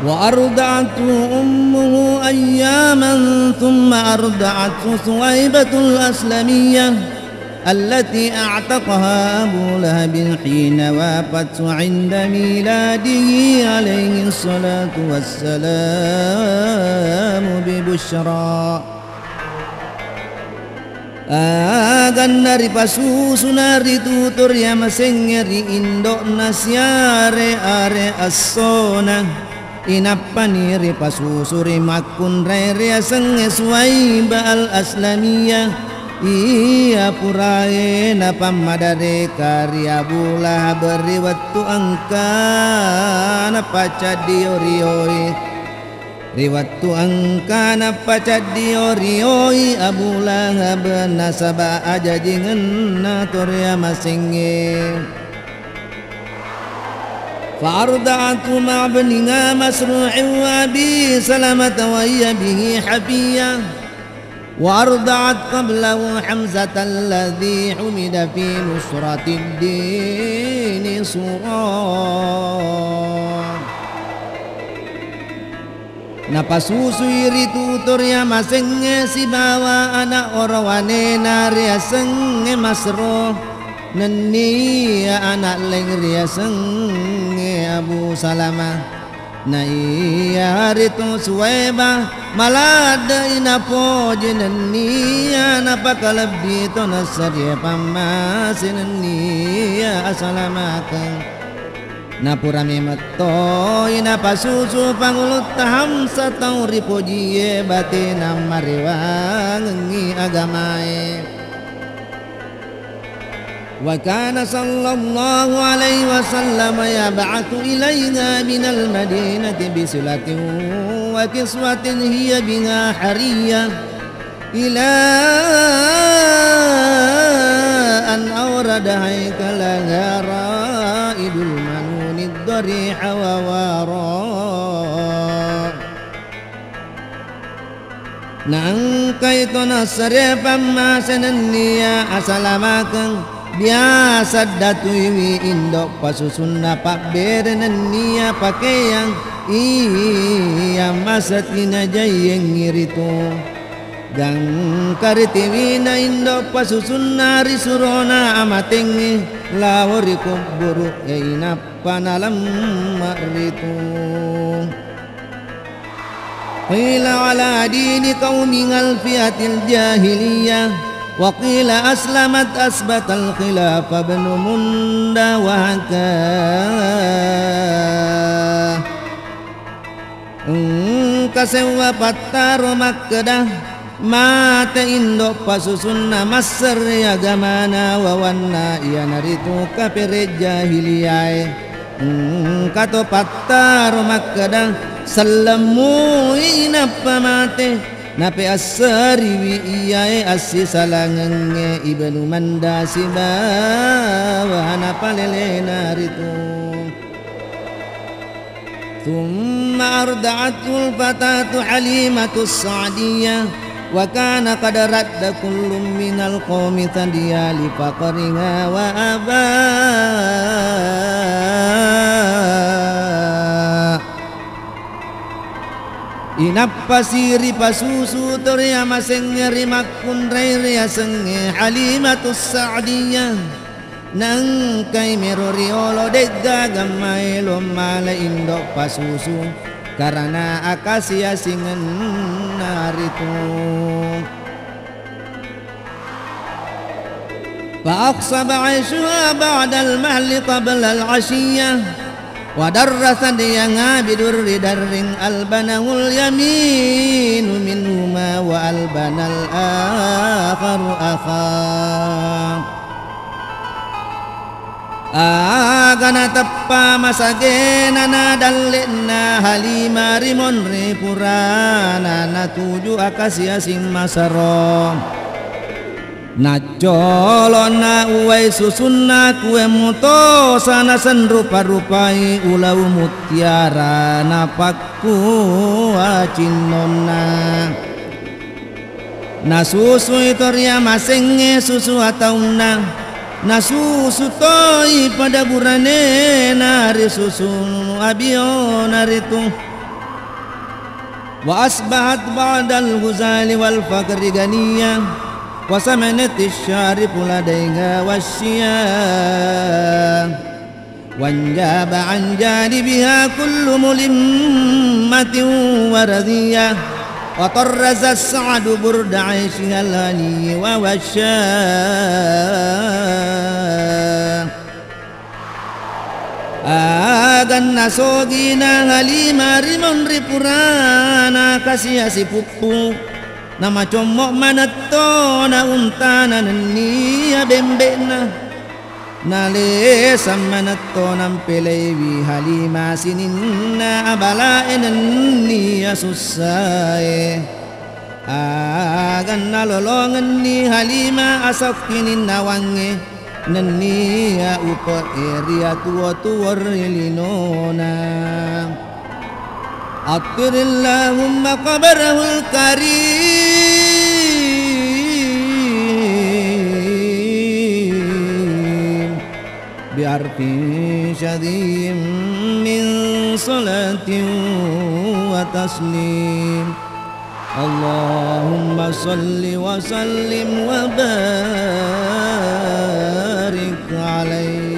وأرضعته أمه أياما ثم أرضعته ثويبة الأسلمية التي أعتقها أبو لهب حين وافته عند ميلاده عليه الصلاة والسلام ببشرى. Agan nari pasusu nari tutur ya masengeri indok nasyare are asona inapaniri pasusuri makun rere asenge Suwaiba al aslamiyah iya purae na pamadare karya bula beri waktu angka na pacadiorioi riwatu angka na pacadiorioi Abu Lahab nasaba aja jingan na torya masenge fa'arda'atu ma'abniha masru'in wa bi salamata wa iya bihi hafiya وأرضعت قبله حمزة الذي حمد في نصرة الدين صغار. Napasusui tutur ya masenge si bawa anak orwane naria senge masro neni ya anak leng ria senge Abu Salamah. Na iya hari tu Suwaiba malada inapo jenenia napakalabi to nasarya pamasinenia asalamakan napura memeto inapasusu pangulut taham satau ripojie batina mariwangi agamae. وكان صلى الله عليه وسلم يبعث إليها من المدينة بسلة وكسوة هي بها حرية إلى أن أورد هيكلها رائد المنون الضريح ووارا نangkaito nasare pamasenenia asalamakan biasa datui indok pasusun napak berenenia pakaian iya masatina jayeng ngiritu gang karitiwina indok pasusun nari surona amatengi lawori kuburu inapanalam maritu qila ala dini qaumingal fiatil jahiliyah وقيل أسلمت أثبت الخلاف بن مندى وهكاه kasewa pataro makkedah mata indok pasusunna masar ya gamana wawanna iya naritu kapere jahiliyai kato pataro makkedah salamu inapa mate nape asari wi iyae asi salangenge ibnu mandasi bawa napalele naritu thumma arda'atul fatatu halimatus sa'diyah wa kana qad radda kullum minal qawmi tadiya li faqriha wa aba inapasiri pasusu torya masenge rimakun raya senge halimatus sa'diyah nang kay meroriolo degga gamay lomala indok pasusu karena akasya singen naritu fa'aqsaba 'aishuha ba'da al-mahli qabla al-'ashiyah ودرس ديanga bidur ridaring albanahul yaminu minhuma wa albanal akharu akha agana teppa masagena na dalena halima rimon repurana na tuju akasya sing masaro na colona uwai susunna kue muto sana senrupa-rupai ulau mutiara napakku acinona na susu itoria masenge susu atauna na susu toi pada burane nari susu abio naritu وأصبحت بعد الغزال والفقر غنية وسمنت الشارف لديها والشياه وانجاب عن جانبها كل ملمة ورذية وطرز السعد برد عيشها الهني ووشاه Agan sogina halima rimon ripurana kasih pupu nama comok manato na untana nania bembena nale samanato nampelewi halima sininna abala enania susai agan nalolongan ni halima asakinin nawange nania upa eria tua relinona Atirillahumma qabarahul karim bi'arfin syadhim min salatin wa taslim Allahumma salli wa sallim wa barik alaih